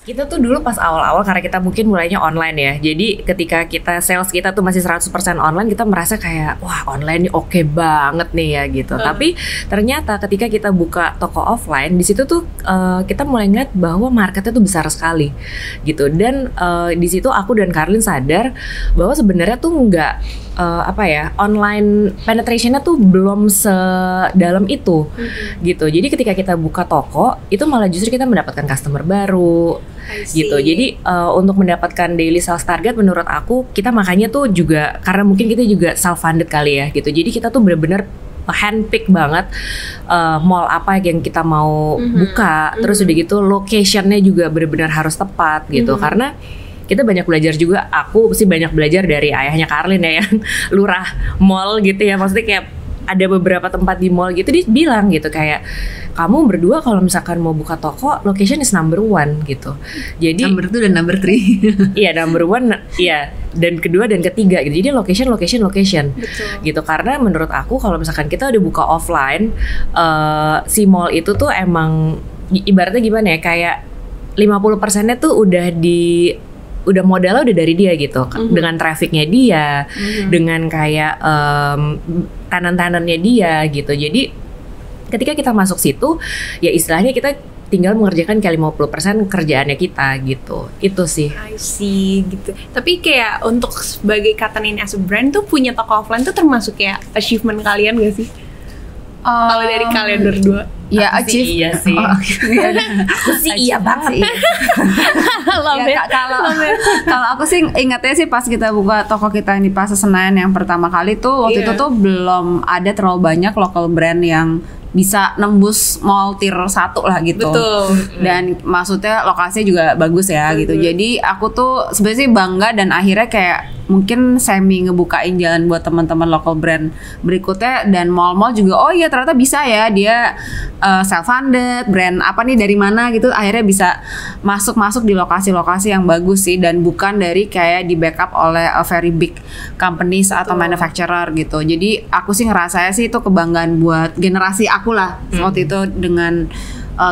Kita tuh dulu pas awal-awal karena kita mungkin mulainya online ya. Jadi ketika kita sales kita tuh masih 100% online, kita merasa kayak wah online nih oke banget nih ya gitu. Tapi ternyata ketika kita buka toko offline, di situ tuh kita mulai ngeliat bahwa marketnya tuh besar sekali gitu. Dan di situ aku dan Karlin sadar bahwa sebenarnya tuh nggak online penetrationnya tuh belum sedalam itu gitu. Jadi ketika kita buka toko itu malah justru kita mendapatkan customer baru gitu. Jadi untuk mendapatkan daily sales target menurut aku kita makanya tuh juga karena mungkin kita juga self funded kali ya gitu. Jadi kita tuh benar-benar handpick banget mall apa yang kita mau buka. Terus udah gitu locationnya juga benar-benar harus tepat gitu. Karena kita banyak belajar juga, aku sih banyak belajar dari ayahnya Karlin ya yang lurah mall gitu ya. Maksudnya kayak ada beberapa tempat di mall gitu dia bilang gitu kayak kamu berdua kalau misalkan mau buka toko location is number one gitu. Jadi number 2 dan number 3. Iya number one iya dan kedua dan ketiga gitu. Jadi location Betul. gitu. Karena menurut aku kalau misalkan kita udah buka offline si mall itu tuh emang ibaratnya gimana ya kayak 50%-nya tuh udah modalnya udah dari dia gitu dengan trafficnya dia dengan kayak tenan-tenannya dia gitu. Jadi ketika kita masuk situ ya istilahnya kita tinggal mengerjakan kayak 50% kerjaannya kita gitu. Itu sih. I see gitu. Tapi kayak untuk sebagai Katenin as a brand tuh punya toko offline tuh termasuk kayak achievement kalian gak sih? Kalau dari kalian berdua? Ya Aku achieve. sih iya sih. Aku sih iya banget. Kalau aku sih ingatnya sih pas kita buka toko kita yang di Plaza Senayan yang pertama kali tuh waktu itu tuh belum ada terlalu banyak local brand yang bisa nembus mall tier 1 lah gitu. Betul. Dan maksudnya lokasinya juga bagus ya gitu. Jadi aku tuh sebenarnya sih bangga dan akhirnya kayak mungkin semi ngebukain jalan buat teman-teman local brand berikutnya dan mall-mall juga oh iya ternyata bisa ya dia self funded brand apa nih dari mana gitu akhirnya bisa masuk di lokasi-lokasi yang bagus sih dan bukan dari kayak di backup oleh a very big companies atau manufacturer gitu. Jadi aku sih ngerasanya sih itu kebanggaan buat generasi aku lah waktu itu dengan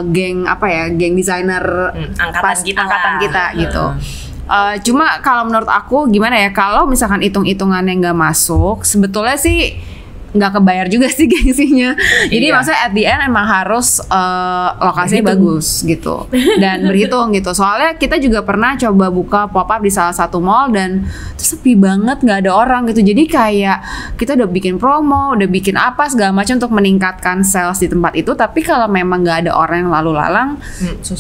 geng desainer angkatan kita gitu. Cuma kalau menurut aku gimana ya kalau misalkan hitung-hitungannya nggak masuk sebetulnya sih nggak kebayar juga sih gengsinya. Jadi maksudnya at the end emang harus lokasinya bagus gitu dan berhitung gitu. Soalnya kita juga pernah coba buka pop up di salah satu mall dan itu sepi banget nggak ada orang gitu. Jadi kayak kita udah bikin promo, udah bikin apa segala macam untuk meningkatkan sales di tempat itu. Tapi kalau memang nggak ada orang yang lalu lalang,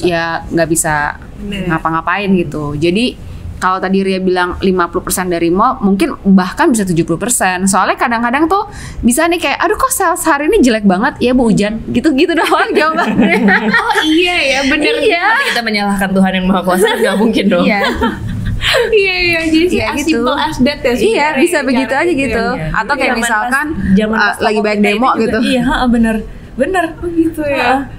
ya nggak bisa ngapa-ngapain gitu. Jadi kalau tadi Ria bilang 50% dari mall, mungkin bahkan bisa 70%. Soalnya kadang-kadang tuh bisa nih kayak, aduh kok sales hari ini jelek banget, ya Bu hujan, gitu-gitu doang jawabannya. Oh iya ya, bener. Iya. Nanti kita menyalahkan Tuhan yang Maha Kuasa nggak mungkin dong. Iya. Iya, jadi as gitu. simple as that ya. Iya, bisa begitu aja gitu. Atau kayak misalkan lagi banyak demo gitu. Iya, bener. Oh gitu ya.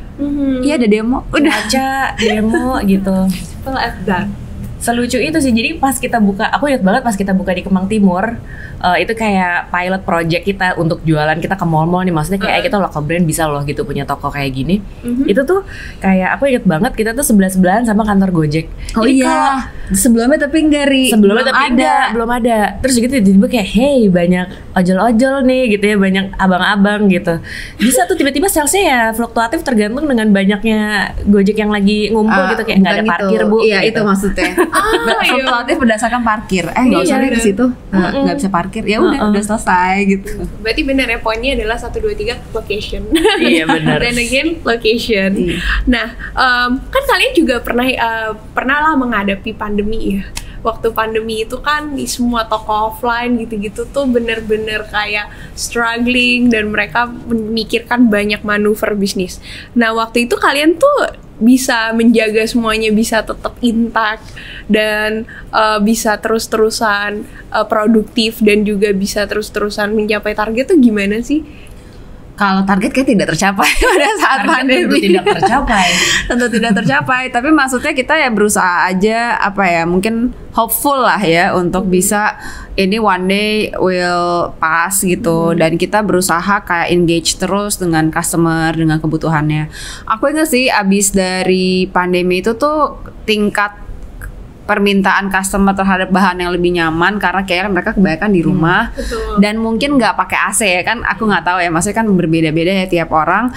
Iya ada demo. Udah. Baca demo gitu. Simple as that. Selucu itu sih, jadi pas kita buka, aku ingat banget pas kita buka di Kemang Timur, itu kayak pilot project kita untuk jualan kita ke mall-mall nih, maksudnya kayak kita local brand bisa loh gitu punya toko kayak gini. Itu tuh kayak aku ingat banget kita tuh sebelah-sebelahan sama kantor Gojek. Oh jadi iya, sebelumnya tapi belum ada. Terus gitu tiba-tiba kayak, hey banyak ojol-ojol nih gitu ya, banyak abang-abang gitu. Bisa tuh tiba-tiba salesnya ya fluktuatif tergantung dengan banyaknya Gojek yang lagi ngumpul gitu, kayak nggak ada parkir Bu. Iya gitu. itu maksudnya. Fluktuatif berdasarkan parkir. Nggak usah deh ke situ, nggak bisa parkir. Ya udah selesai gitu. Berarti benar ya, poinnya adalah 1, 2, 3 location. Iya benar. Dan again location. Iya. Nah, kan kalian juga pernah lah menghadapi pandemi ya. Waktu pandemi itu kan di semua toko offline gitu-gitu tuh bener-bener kayak struggling dan mereka memikirkan banyak manuver bisnis. Nah waktu itu kalian tuh bisa menjaga semuanya bisa tetap intact dan bisa terus-terusan produktif dan juga bisa terus-terusan mencapai target tuh gimana sih? Kalau target kayak tidak tercapai pada saat pandemi. Tentu tidak tercapai. Tentu tidak tercapai. Tapi maksudnya kita ya berusaha aja apa ya, mungkin hopeful lah ya untuk bisa ini one day will pass gitu. Dan kita berusaha kayak engage terus dengan customer, dengan kebutuhannya. Aku ingat sih abis dari pandemi itu tuh tingkat permintaan customer terhadap bahan yang lebih nyaman karena kayaknya mereka kebanyakan di rumah dan mungkin nggak pakai AC ya kan, aku nggak tahu ya, maksudnya kan berbeda-beda ya tiap orang,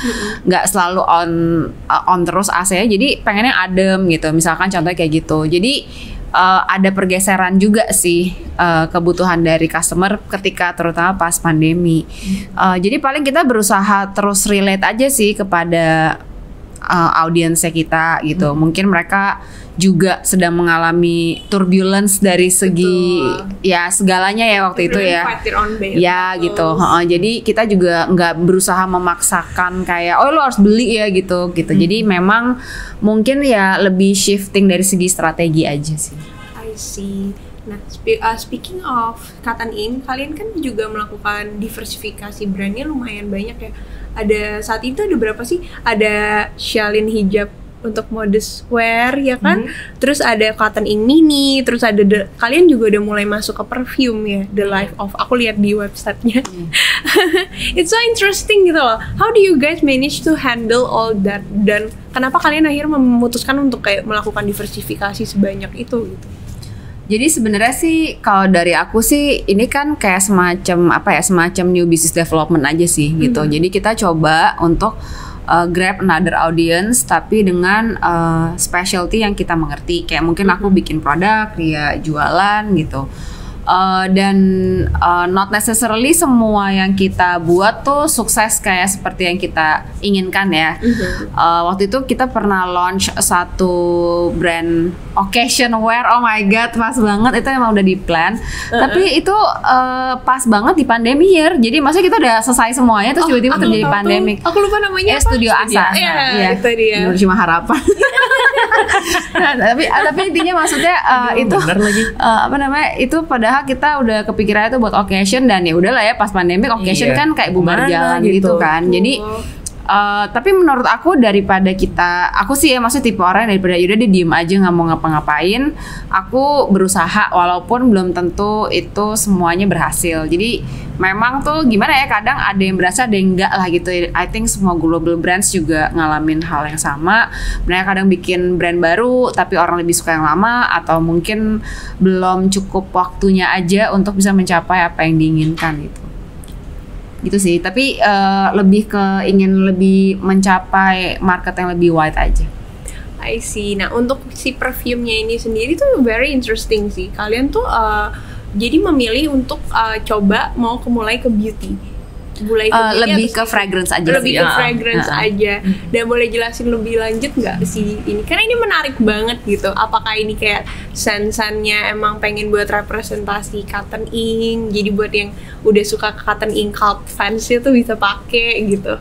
nggak selalu on terus AC ya, jadi pengennya adem gitu misalkan, contohnya kayak gitu. Jadi ada pergeseran juga sih kebutuhan dari customer ketika terutama pas pandemi. Jadi paling kita berusaha terus relate aja sih kepada audiensnya kita gitu. Mungkin mereka juga sedang mengalami turbulence dari segi ya segalanya ya waktu itu ya. Ya gitu. Jadi kita juga nggak berusaha memaksakan kayak oh lo harus beli ya gitu. Jadi memang mungkin ya lebih shifting dari segi strategi aja sih. I see. Nah, speaking of Cotton Ink, kalian kan juga melakukan diversifikasi brandnya lumayan banyak ya. Ada saat itu ada berapa sih? Ada Shalin hijab untuk modest wear ya kan, terus ada Cotton Ink mini, terus ada kalian juga udah mulai masuk ke perfume ya, The Life of, aku lihat di websitenya. It's so interesting gitu loh. How do you guys manage to handle all that, dan kenapa kalian akhirnya memutuskan untuk kayak melakukan diversifikasi sebanyak itu gitu? Jadi sebenarnya sih kalau dari aku sih ini kan kayak semacam apa ya, semacam new business development aja sih gitu. Jadi kita coba untuk grab another audience tapi dengan specialty yang kita mengerti. Kayak mungkin aku bikin produk, dia jualan gitu. Dan not necessarily semua yang kita buat tuh sukses kayak seperti yang kita inginkan ya. Waktu itu kita pernah launch satu brand occasion wear, oh my god pas banget, itu emang udah di plan. Tapi itu pas banget di pandemi year, jadi maksudnya kita udah selesai semuanya terus tiba-tiba terjadi pandemik. Aku lupa namanya apa? Studio Asa. Iya, itu dia. Cuma harapan. tapi intinya maksudnya itu apa namanya, itu padahal kita udah kepikiran itu buat occasion, dan ya udahlah ya pas pandemi occasion kan kayak bubar jalan gitu kan. Jadi tapi menurut aku daripada aku sih ya maksudnya tipe orang daripada yaudah dia diem aja nggak mau ngapa-ngapain, aku berusaha walaupun belum tentu itu semuanya berhasil. Jadi memang tuh gimana ya, kadang ada yang berhasil ada yang enggak lah gitu. I think semua global brands juga ngalamin hal yang sama. Mereka kadang bikin brand baru tapi orang lebih suka yang lama, atau mungkin belum cukup waktunya aja untuk bisa mencapai apa yang diinginkan gitu sih. Tapi lebih ke ingin lebih mencapai market yang lebih wide aja. I see. Nah untuk si perfume-nya ini sendiri tuh very interesting sih. Kalian tuh jadi memilih untuk coba mau mulai ke beauty. Lebih ke fragrance aja lebih sih. Ke fragrance aja. Dan boleh jelasin lebih lanjut nggak sih ini? Karena ini menarik banget gitu. Apakah ini kayak sensannya emang pengen buat representasi Cotton Ink, jadi buat yang udah suka Cotton Ink cult fans itu bisa pakai gitu?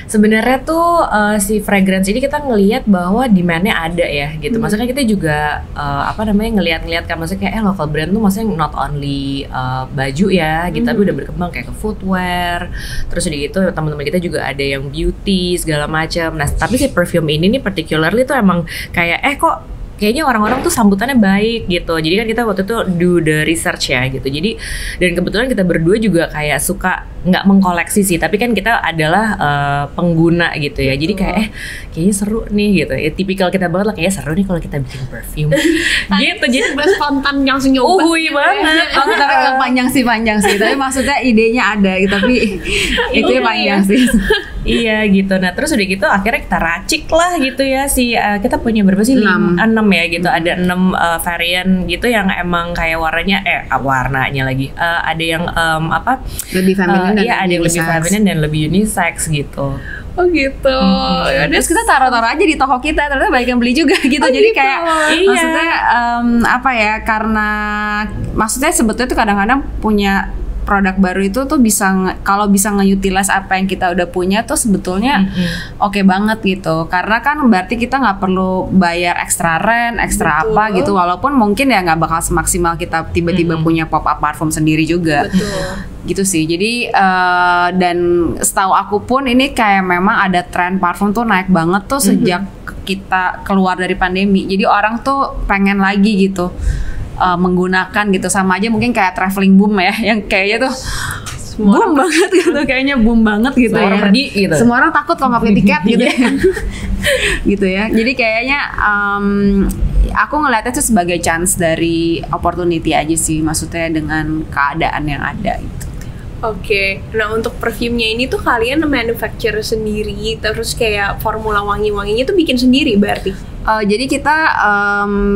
Sebenarnya tuh si fragrance ini kita ngelihat bahwa demand-nya ada ya gitu. Maksudnya kita juga ngelihat kan, maksudnya kayak local brand tuh maksudnya not only baju ya gitu, tapi udah berkembang kayak ke footwear. Terus udah gitu teman-teman kita juga ada yang beauty segala macam. Nah, tapi si perfume ini nih particularly tuh emang kayak kok kayaknya orang-orang tuh sambutannya baik gitu. Jadi kan kita waktu itu do the research ya gitu. Jadi dan kebetulan kita berdua juga kayak suka nggak mengkoleksi sih, tapi kan kita adalah pengguna gitu ya. Jadi kayak kayaknya seru nih gitu. Ya, tipikal kita banget lah, kayaknya seru nih kalau kita bikin perfume gitu. Jadi spontan langsung nyoba. Banget. Tapi panjang sih. Tapi maksudnya idenya ada gitu, tapi itu panjang sih. Iya gitu. Nah terus udah gitu akhirnya kita racik lah gitu ya kita punya berapa sih? 6 ya gitu. Ada 6 varian gitu yang emang kayak warnanya lagi ada yang lebih feminin dan ada yang lebih feminin dan lebih unisex gitu. Oh gitu. Terus kita taruh-taruh aja di toko kita, ternyata banyak yang beli juga gitu. Jadi gitu. kayak maksudnya karena maksudnya sebetulnya tuh kadang-kadang punya produk baru itu tuh kalau bisa nge-utilize apa yang kita udah punya tuh sebetulnya oke banget gitu. Karena kan berarti kita nggak perlu bayar extra rent, extra Betul. apa gitu. Walaupun mungkin ya nggak bakal semaksimal kita tiba-tiba punya pop-up parfum sendiri juga. Betul. Gitu sih. Jadi dan setahu aku pun ini kayak memang ada tren parfum tuh naik banget tuh sejak kita keluar dari pandemi. Jadi orang tuh pengen lagi gitu menggunakan gitu, sama aja mungkin kayak traveling boom ya, yang kayaknya tuh boom banget gitu, kayaknya boom banget gitu. Semua orang ya. pergi gitu. Semua orang takut kalau nggak beli tiket gitu ya. Gitu ya. Jadi kayaknya aku ngeliatnya tuh sebagai chance dari opportunity aja sih, maksudnya dengan keadaan yang ada gitu. Oke, nah untuk perfumnya ini tuh kalian manufacture sendiri, terus kayak formula wangi-wanginya tuh bikin sendiri berarti? Jadi kita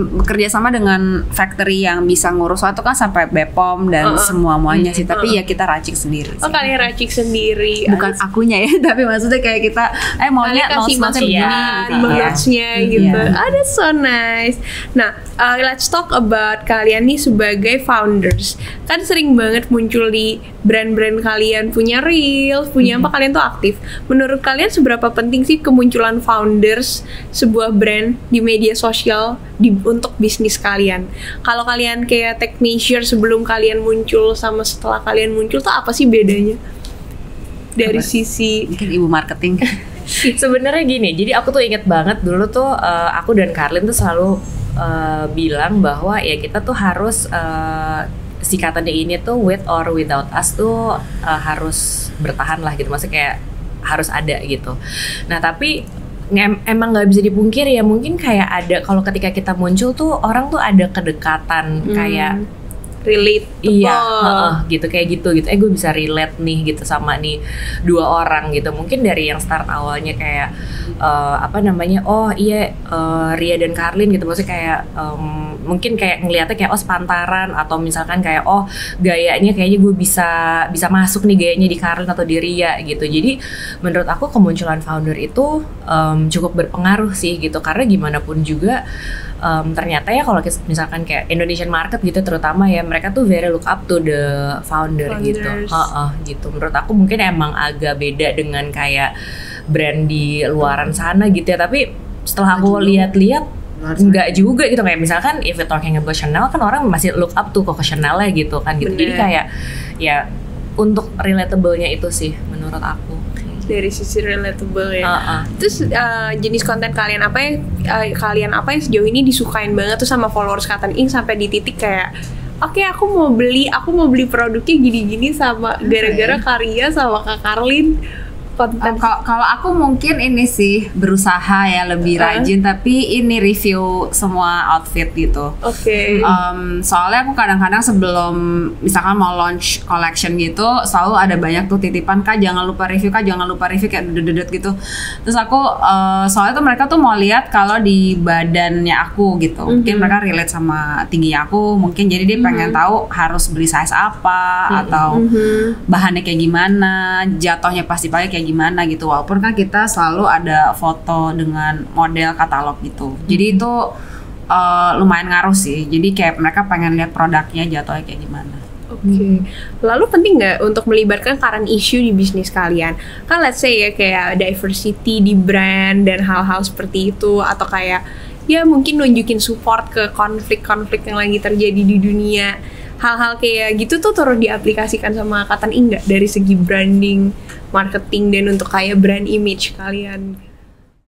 bekerja sama dengan factory yang bisa ngurus waktu kan sampai BPOM dan semuanya sih, tapi ya kita racik sendiri. Oh, sih. kalian racik sendiri? Bukan akunya ya, tapi maksudnya kayak kita maunya kasih masukan, notes-nya gitu. That's so nice. Nah, let's talk about kalian nih sebagai founders. Kan sering banget muncul di brand-brand kalian punya reels, punya apa, kalian tuh aktif. Menurut kalian seberapa penting sih kemunculan founders sebuah brand di media sosial untuk bisnis kalian? Kalau kalian kayak take measure sebelum kalian muncul sama setelah kalian muncul tuh apa sih bedanya? Dari sisi mungkin ibu marketing. Sebenarnya gini, jadi aku tuh inget banget dulu tuh aku dan Carlin tuh selalu bilang bahwa ya kita tuh harus si kata ini tuh with or without us tuh harus bertahan lah gitu, maksudnya kayak harus ada gitu. Nah tapi emang nggak bisa dipungkiri ya, mungkin kayak ada kalau ketika kita muncul tuh orang tuh ada kedekatan kayak relate. Iya, gitu kayak gitu. Gue bisa relate nih gitu sama nih dua orang gitu. Mungkin dari yang start awalnya kayak Ria dan Carlin gitu, maksudnya kayak mungkin kayak ngeliatnya kayak sepantaran, atau misalkan kayak gayanya kayaknya gue bisa masuk nih gayanya di Carlin atau di Ria gitu. Jadi menurut aku kemunculan founder itu cukup berpengaruh sih gitu, karena gimana pun juga ternyata ya kalau misalkan kayak Indonesian market gitu terutama ya, mereka tuh very look up to the founder gitu. Gitu. Menurut aku mungkin emang agak beda dengan kayak brand di luaran sana gitu ya, tapi setelah aku lihat-lihat enggak juga gitu. Kayak misalkan if you're talking about Chanel kan orang masih look up to Coco Chanel-nya gitu kan gitu. Jadi kayak ya untuk relatable-nya itu sih menurut aku. Dari sisi relatable ya. Terus jenis konten kalian apa yang sejauh ini disukain banget tuh sama followers Cotton Ink sampai di titik kayak oke, aku mau beli produknya gini-gini sama gara-gara Karya sama Kak Carlin. Kalau aku mungkin ini sih berusaha ya lebih rajin, tapi ini review semua outfit gitu. Oke. Soalnya aku kadang-kadang sebelum misalkan mau launch collection gitu, selalu ada banyak tuh titipan, Kak jangan lupa review kayak dedet gitu. Terus aku soalnya tuh mereka tuh mau lihat kalau di badannya aku gitu. Mungkin mereka relate sama tingginya aku, mungkin jadi dia pengen tahu harus beli size apa atau bahannya kayak gimana, jatuhnya pasti pakai kayak gimana gitu. Walaupun kan kita selalu ada foto dengan model katalog gitu. Jadi itu lumayan ngaruh sih. Jadi kayak mereka pengen lihat produknya jatuhnya kayak gimana. Oke. Lalu penting nggak untuk melibatkan current issue di bisnis kalian? Kan let's say ya kayak diversity di brand dan hal-hal seperti itu, atau kayak ya mungkin nunjukin support ke konflik-konflik yang lagi terjadi di dunia. Hal-hal kayak gitu tuh terus diaplikasikan sama Cotton Ink nggak dari segi branding, marketing, dan untuk kayak brand image kalian?